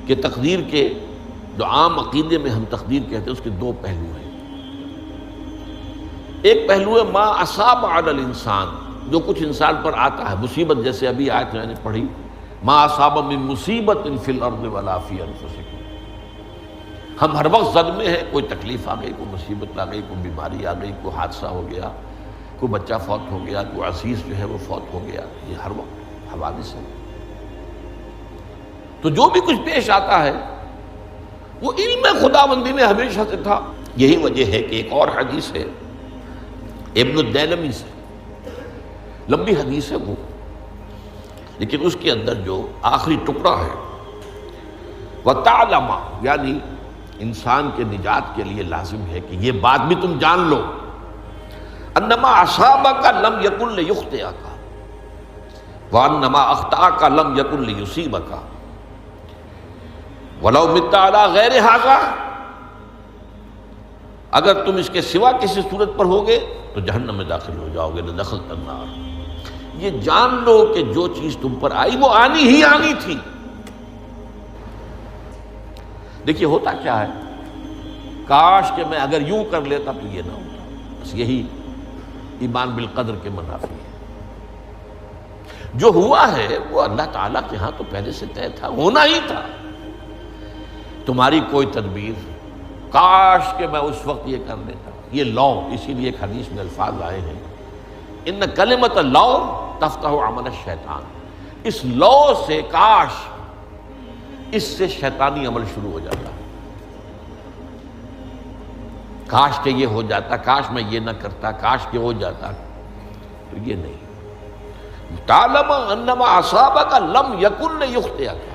کہ تقدیر کے جو عام عقیدے میں ہم تقدیر کہتے ہیں اس کے دو پہلو ہیں۔ ایک پہلو ہے ما اصاب علی الانسان، جو کچھ انسان پر آتا ہے مصیبت، جیسے ابھی آیت میں نے پڑھی ما اصاب من مصیبت فی الارض ولا فی انفسکم۔ ہم ہر وقت زد میں ہیں، کوئی تکلیف آ گئی، کوئی مصیبت آ گئی، کوئی بیماری آ گئی، کوئی حادثہ ہو گیا، کوئی بچہ فوت ہو گیا، کوئی عزیز جو ہے وہ فوت ہو گیا، یہ ہر وقت حوادث ہے۔ تو جو بھی کچھ پیش آتا ہے وہ علم خداوندی میں ہمیشہ سے تھا۔ یہی وجہ ہے کہ ایک اور حدیث ہے ابن الدیلمی سے، لمبی حدیث ہے وہ، لیکن اس کے اندر جو آخری ٹکڑا ہے وَتَعْلَمَ، یعنی انسان کے نجات کے لیے لازم ہے کہ یہ بات بھی تم جان لو انما اصابک لم یکن لیخطئک وانما اخطأک لم یکن لیصیبک ولو مت علی غیر ھذا، اگر تم اس کے سوا کسی صورت پر ہوگے تو جہنم میں داخل ہو جاؤ گے، لدخلت النار۔ یہ جان لو کہ جو چیز تم پر آئی وہ آنی ہی آنی تھی۔ دیکھیے ہوتا کیا ہے، کاش کہ میں اگر یوں کر لیتا تو یہ نہ ہوتا، بس یہی ایمان بالقدر کے منافی ہے۔ جو ہوا ہے وہ اللہ تعالیٰ کے ہاں تو پہلے سے طے تھا، ہونا ہی تھا۔ تمہاری کوئی تدبیر، کاش کہ میں اس وقت یہ کر لیتا، یہ لو، اسی لیے ایک حدیث میں الفاظ آئے ہیں ان کلمۃ لو تفتح عمل الشیطان، اس لو سے، کاش، اس سے شیطانی عمل شروع ہو جاتا ہے۔ کاش کہ یہ ہو جاتا، کاش میں یہ نہ کرتا، کاش کہ ہو جاتا، تو یہ نہیں۔ تعلم انما اصابک لم یکن لیخطئک،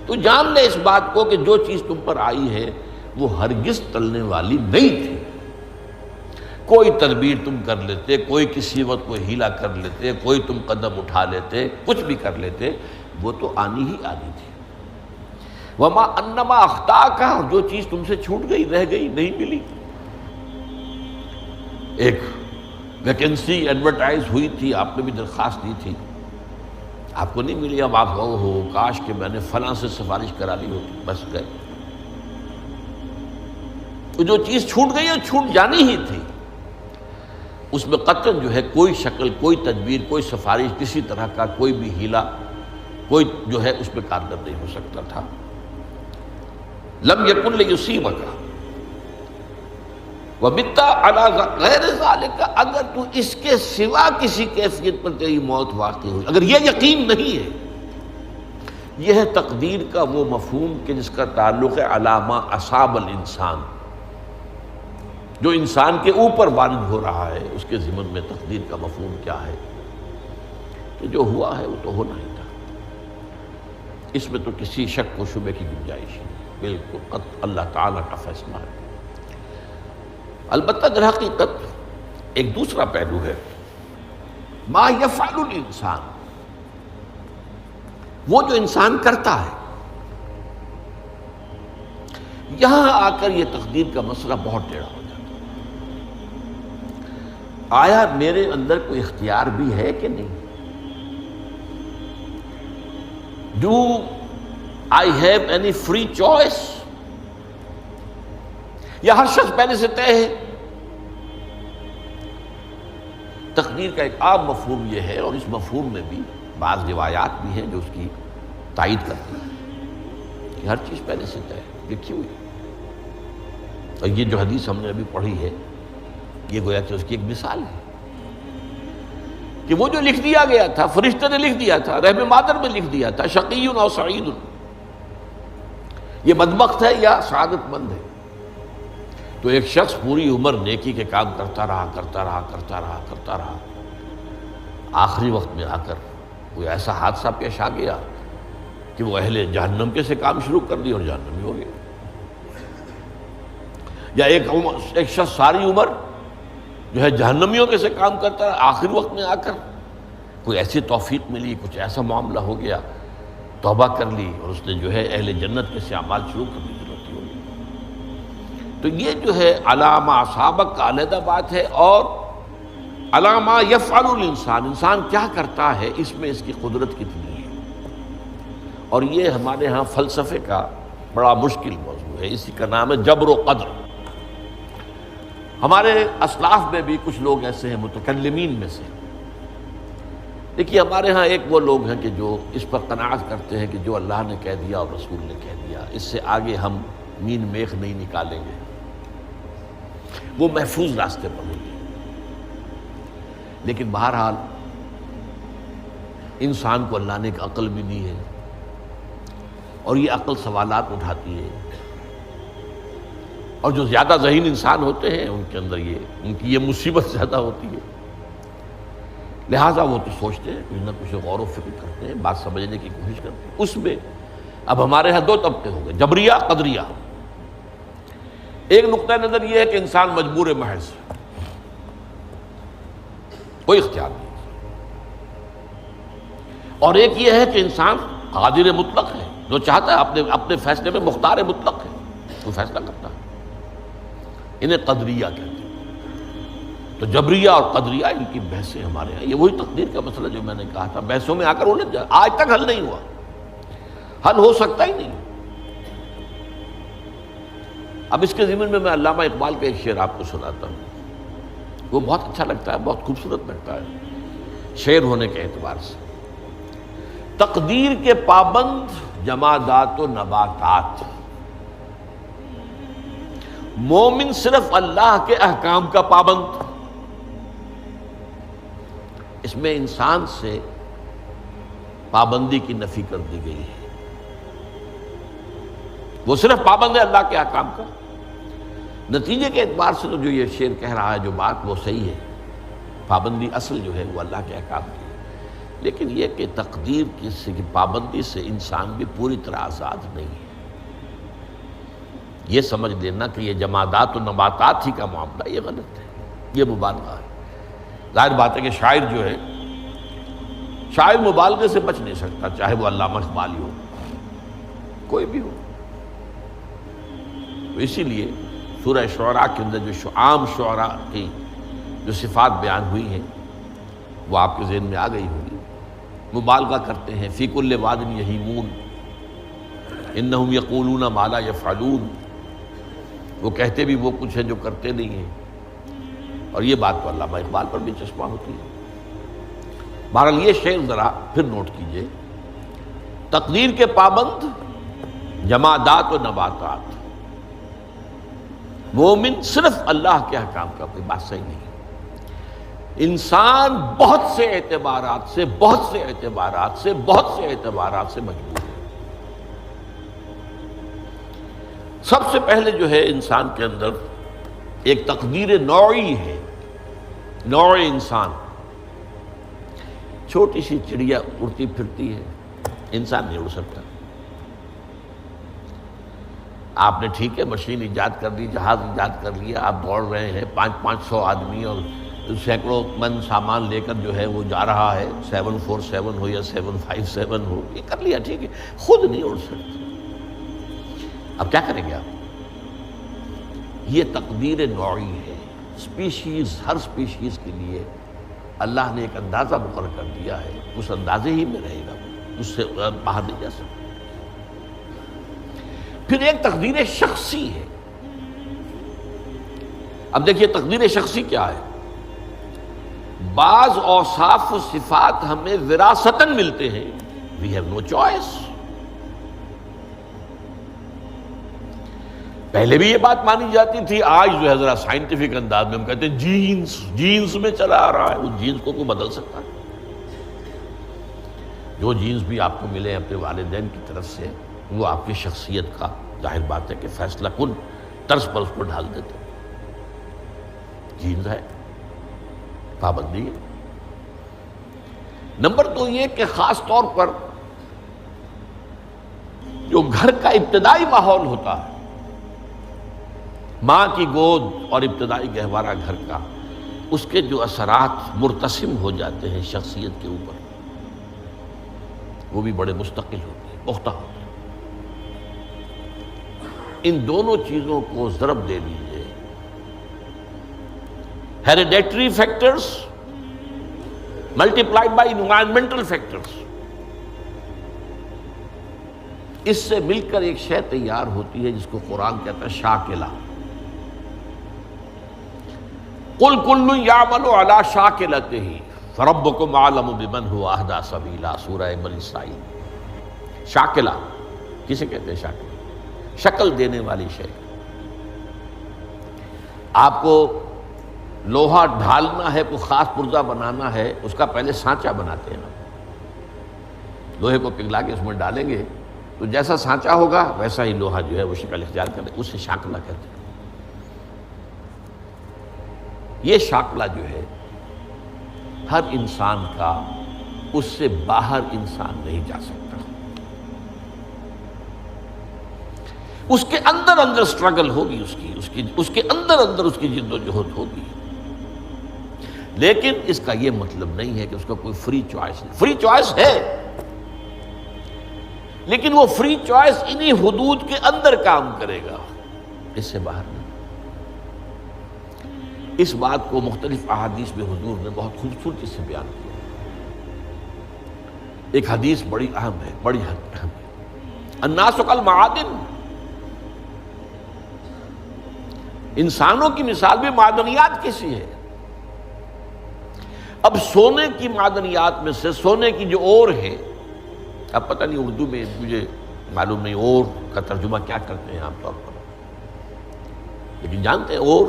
تو جان لے اس بات کو کہ جو چیز تم پر آئی ہے وہ ہرگز ٹلنے والی نہیں تھی۔ کوئی تدبیر تم کر لیتے، کوئی کسی وقت کوئی ہیلا کر لیتے، کوئی تم قدم اٹھا لیتے، کچھ بھی کر لیتے، وہ تو آنی ہی آنی تھی۔ وما انما اخطاک، جو چیز تم سے چھوٹ گئی، رہ گئی، نہیں ملی۔ ایک ویکنسی ایڈورٹائز ہوئی تھی، آپ نے بھی درخواست دی تھی، آپ کو نہیں ملی، اب آپ ہو کاش کہ میں نے فلاں سے سفارش کرا لی ہوتی، بس گئے۔ تو جو چیز چھوٹ گئی ہے چھوٹ جانی ہی تھی، اس میں قطعاً جو ہے کوئی شکل، کوئی تدبیر، کوئی سفارش، کسی طرح کا کوئی بھی ہیلا، کوئی جو ہے اس پہ کارگر نہیں ہو سکتا تھا۔ لم یکن لیصیبک ومت علی غیر ذالک، اگر تو اس کے سوا کسی کیفیت پر تیری موت واقع ہوئی، اگر یہ یقین نہیں ہے، یہ ہے تقدیر کا وہ مفہوم کہ جس کا تعلق ہے علی ما اصاب الانسان، جو انسان کے اوپر وارد ہو رہا ہے، اس کے ضمن میں تقدیر کا مفہوم کیا ہے کہ جو ہوا ہے وہ تو ہونا ہی تھا، اس میں تو کسی شک و شبے کی گنجائش نہیں، بالکل قطع اللہ تعالیٰ کا فیصلہ ہے۔ البتہ در حقیقت ایک دوسرا پہلو ہے، ما یفعل الانسان، وہ جو انسان کرتا ہے۔ یہاں آ کر یہ تقدیر کا مسئلہ بہت ٹیڑھا ہو جاتا ہے۔ آیا میرے اندر کوئی اختیار بھی ہے کہ نہیں؟ Do I have any free choice؟ یا ہر شخص پہلے سے طے ہے؟ تقدیر کا ایک عام مفہوم یہ ہے، اور اس مفہوم میں بھی بعض روایات بھی ہیں جو اس کی تائید کرتی ہیں کہ ہر چیز پہلے سے طے ہے، لکھی ہوئی۔ اور یہ جو حدیث ہم نے ابھی پڑھی ہے، یہ گویا کہ اس کی ایک مثال ہے کہ وہ جو لکھ دیا گیا تھا، فرشتے نے لکھ دیا تھا، رحم مادر میں لکھ دیا تھا، شقی اور سعید، یہ بدبخت ہے یا سعادت مند ہے۔ تو ایک شخص پوری عمر نیکی کے کام کرتا رہا، آخری وقت میں آ کر کوئی ایسا حادثہ پیش آ گیا کہ وہ اہل جہنم کے سے کام شروع کر دی اور جہنمی ہو گیا۔ یا ایک شخص ساری عمر جو ہے جہنمیوں کے سے کام کرتا رہا، آخری وقت میں آ کر کوئی ایسی توفیق ملی، کچھ ایسا معاملہ ہو گیا، توبہ کر لی اور اس نے جو ہے اہل جنت کے سے اعمال شروع کر دی، ضرورت ہو گئی۔ تو یہ جو ہے علی ما اصابک کا علیحدہ بات ہے، اور علی ما یفعل الانسان، انسان کیا کرتا ہے، اس میں اس کی قدرت کتنی ہے، اور یہ ہمارے ہاں فلسفے کا بڑا مشکل موضوع ہے، اسی کا نام ہے جبر و قدر۔ ہمارے اسلاف میں بھی کچھ لوگ ایسے ہیں متکلمین میں سے، دیکھیے ہمارے ہاں ایک وہ لوگ ہیں کہ جو اس پر قناعت کرتے ہیں کہ جو اللہ نے کہہ دیا اور رسول نے کہہ دیا، اس سے آگے ہم مین میخ نہیں نکالیں گے، وہ محفوظ راستے پر ہوگی۔ لیکن بہرحال انسان کو اللہ نے ایک عقل بھی دی ہے، اور یہ عقل سوالات اٹھاتی ہے، اور جو زیادہ ذہین انسان ہوتے ہیں ان کے اندر ان کی یہ مصیبت زیادہ ہوتی ہے، لہٰذا وہ تو سوچتے ہیں، کچھ نہ کچھ غور و فکر کرتے ہیں، بات سمجھنے کی کوشش کرتے ہیں۔ اس میں اب ہمارے ہاں دو طبقے ہو گئے، جبریہ قدریہ۔ ایک نقطہ نظر یہ ہے کہ انسان مجبور محض، کوئی اختیار نہیں، اور ایک یہ ہے کہ انسان قادر مطلق ہے، جو چاہتا ہے اپنے فیصلے میں مختار مطلق ہے، وہ فیصلہ کرتا ہے۔ انہیں قدریہ کہتے ہیں۔ تو جبریہ اور قدریہ ان کی بحثیں ہمارے یہاں، یہ وہی تقدیر کا مسئلہ جو میں نے کہا تھا، بحثوں میں آ کر الجھ جائے، آج تک حل نہیں ہوا، حل ہو سکتا ہی نہیں۔ اب اس کے ضمن میں علامہ اقبال کا ایک شعر آپ کو سناتا ہوں، وہ بہت اچھا لگتا ہے، بہت خوبصورت لگتا ہے شعر ہونے کے اعتبار سے۔ تقدیر کے پابند جمادات و نباتات، مومن صرف اللہ کے احکام کا پابند۔ اس میں انسان سے پابندی کی نفی کر دی گئی ہے، وہ صرف پابند ہے اللہ کے احکام کا۔ نتیجے کے اعتبار سے تو جو یہ شعر کہہ رہا ہے جو بات، وہ صحیح ہے، پابندی اصل جو ہے وہ اللہ کے احکام کی ہے، لیکن یہ کہ تقدیر کی پابندی سے انسان بھی پوری طرح آزاد نہیں ہے۔ یہ سمجھ لینا کہ یہ جمادات و نباتات ہی کا معاملہ، یہ غلط ہے، یہ مبالغہ ہے۔ ظاہر بات ہے کہ شاعر جو ہے، شاعر مبالغے سے بچ نہیں سکتا، چاہے وہ علامہ اقبال ہی ہو، کوئی بھی ہو۔ تو اسی لیے سورہ شعراء کے اندر جو عام شعراء کی جو صفات بیان ہوئی ہیں وہ آپ کے ذہن میں آ گئی ہوگی۔ مبالغہ کرتے ہیں، فی کل واد یہیمون انہم یقولون ما لا یفعلون، وہ کہتے بھی وہ کچھ ہے جو کرتے نہیں ہیں، اور یہ بات تو علامہ اقبال پر بھی چشمہ ہوتی ہے۔ بہرحال یہ شعر ذرا پھر نوٹ کیجئے، تقدیر کے پابند جمادات و نباتات، مومن صرف اللہ کے احکام کا، کوئی بات صحیح نہیں۔ انسان بہت سے اعتبارات سے مجبور ہے۔ سب سے پہلے جو ہے انسان کے اندر ایک تقدیر نوعی ہے، نوع انسان۔ چھوٹی سی چڑیا اڑتی پھرتی ہے، انسان نہیں اڑ سکتا۔ آپ نے ٹھیک ہے مشین ایجاد کر لی، جہاز ایجاد کر لیا، آپ دوڑ رہے ہیں، 500 آدمی اور سینکڑوں من سامان لے کر جو ہے وہ جا رہا ہے، 747 ہو یا 757 ہو، یہ کر لیا ٹھیک ہے، خود نہیں اڑ سکتا۔ اب کیا کریں گے آپ؟ یہ تقدیر نوعی ہے، سپیشیز، ہر سپیشیز کے لیے اللہ نے ایک اندازہ مقرر کر دیا ہے، اس اندازے ہی میں رہے گا، اس سے باہر نہیں جا سکتا۔ پھر ایک تقدیر شخصی ہے۔ اب دیکھیے تقدیر شخصی کیا ہے؟ بعض اوصاف و صفات ہمیں وراثتاً ملتے ہیں، we have no choice۔ پہلے بھی یہ بات مانی جاتی تھی، آج جو ہے ذرا سائنٹیفک انداز میں ہم کہتے ہیں جینز میں چلا آ رہا ہے، اس جینز کو کوئی بدل سکتا ہے؟ جو جینز بھی آپ کو ملے اپنے والدین کی طرف سے، وہ آپ کی شخصیت کا ظاہر بات ہے کہ فیصلہ کن طرز پر اس کو ڈھال دیتے۔ جینز ہے، پابندی ہے۔ نمبر 2 یہ کہ خاص طور پر جو گھر کا ابتدائی ماحول ہوتا ہے، ماں کی گود اور ابتدائی گہوارہ گھر کا، اس کے جو اثرات مرتسم ہو جاتے ہیں شخصیت کے اوپر، وہ بھی بڑے مستقل ہوتے ہیں، پختہ ہوتے ہیں۔ ان دونوں چیزوں کو ضرب دے لیجیے، hereditary factors multiplied by environmental factors, اس سے مل کر ایک شے تیار ہوتی ہے جس کو قرآن کہتا ہے شاکلہ۔ قل کل یعمل علی شاکلتہ فربکم اعلم بمن هو اہدی سبیلا، سورہ بنی اسرائیل۔ شاکلہ کسے کہتے ہیں؟ شاکلہ شکل دینے والی شے۔ آپ کو لوہا ڈھالنا ہے، کوئی خاص پرزہ بنانا ہے، اس کا پہلے سانچہ بناتے ہیں نا، لوہے کو پگھلا کے اس میں ڈالیں گے تو جیسا سانچہ ہوگا ویسا ہی لوہا جو ہے وہ شکل اختیار کرے، اسے شاکلہ کہتے ہیں۔ یہ شاکلہ جو ہے ہر انسان کا، اس سے باہر انسان نہیں جا سکتا، اس کے اندر اندر سٹرگل ہوگی، اس کے اندر اس کی جد و جہد ہوگی، لیکن اس کا یہ مطلب نہیں ہے کہ اس کا کوئی فری چوائس نہیں۔ فری چوائس ہے، لیکن وہ فری چوائس انہی حدود کے اندر کام کرے گا، اس سے باہر نہیں۔ اس بات کو مختلف احادیث میں حضور نے بہت خوبصورتی سے بیان کیا۔ ایک حدیث بڑی اہم ہے، بڑی اہم ہے۔ الناس کالمعادن، انسانوں کی مثال بھی معدنیات کیسی ہے؟ اب سونے کی معدنیات میں سے سونے کی جو اور ہے، اب پتہ نہیں اردو میں مجھے معلوم نہیں اور کا ترجمہ کیا کرتے ہیں عام طور پر، لیکن جانتے ہیں اور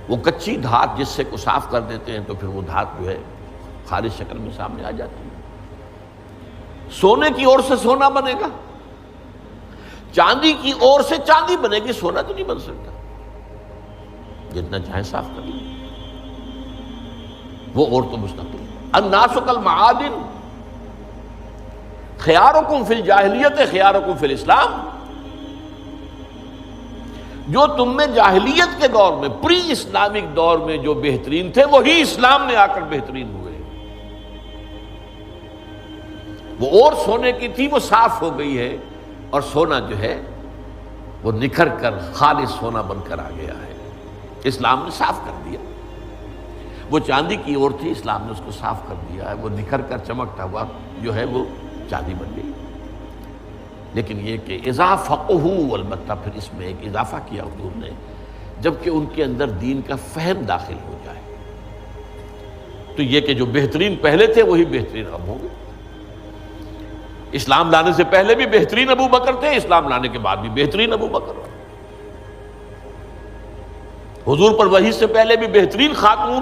وہ کچی دھات جس سے کو صاف کر دیتے ہیں تو پھر وہ دھات جو ہے خالص شکل میں سامنے آ جاتی ہے۔ سونے کی اور سے سونا بنے گا، چاندی کی اور سے چاندی بنے گی، سونا تو نہیں بن سکتا، جتنا چاہے صاف کر لیں، وہ اور تو مستقل۔ الناس کالمعادن خیارکم فی الجاہلیت خیارکم فی الاسلام، جو تم میں جاہلیت کے دور میں، پری اسلامک دور میں جو بہترین تھے وہی اسلام میں آ کر بہترین ہوئے۔ وہ اور سونے کی تھی وہ صاف ہو گئی ہے، اور سونا جو ہے وہ نکھر کر خالص سونا بن کر آ گیا ہے، اسلام نے صاف کر دیا۔ وہ چاندی کی اور تھی، اسلام نے اس کو صاف کر دیا ہے، وہ نکھر کر چمکتا ہوا جو ہے وہ چاندی بن گئی۔ لیکن یہ کہ اذا فقہوا، البتہ پھر اس میں ایک اضافہ کیا حضور نے، جبکہ ان کے اندر دین کا فہم داخل ہو جائے تو یہ کہ جو بہترین پہلے تھے وہی بہترین اب ہوں گے۔ اسلام لانے سے پہلے بھی بہترین ابو بکر تھے، اسلام لانے کے بعد بھی بہترین ابو بکر۔ حضور پر وحی سے پہلے بھی بہترین خاتون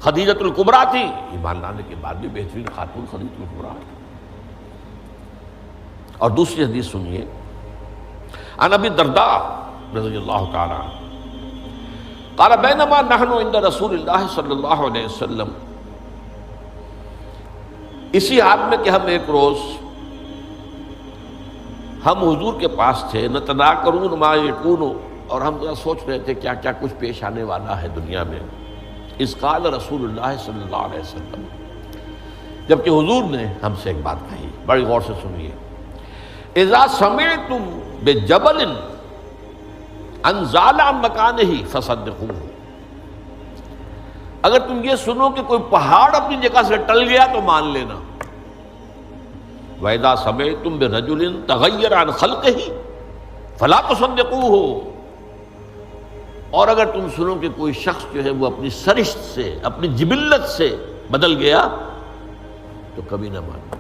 خدیجۃ الکبریٰ تھی، ایمان لانے کے بعد بھی بہترین خاتون خدیجۃ الکبریٰ تھی۔ اور دوسری حدیث سنیے، عن ابی الدرداء رضی اللہ تعالی عنہ قال بینما نحن عند رسول اللہ صلی اللہ علیہ وسلم، اسی حال میں کہ ہم ایک روز ہم حضور کے پاس تھے، نتذاکرون ما یکون، اور ہم ذرا سوچ رہے تھے کیا کیا کچھ پیش آنے والا ہے دنیا میں۔ اذ قال رسول اللہ صلی اللہ علیہ وسلم، جبکہ حضور نے ہم سے ایک بات کہی، بڑی غور سے سنیے۔ اذا سمعتم بجبل ان زال عن مکانہ فصدقوہ، اگر تم یہ سنو کہ کوئی پہاڑ اپنی جگہ سے ٹل گیا تو مان لینا۔ وَإِذَا سَمِعْتُمْ بِرَجُلٍ تَغَيَّرَ عَنْ خَلْقِهِ فَلَا تُصَدِّقُوهُ، اور اگر تم سنو کہ کوئی شخص جو ہے وہ اپنی سرشت سے، اپنی جبلت سے بدل گیا تو کبھی نہ مانو۔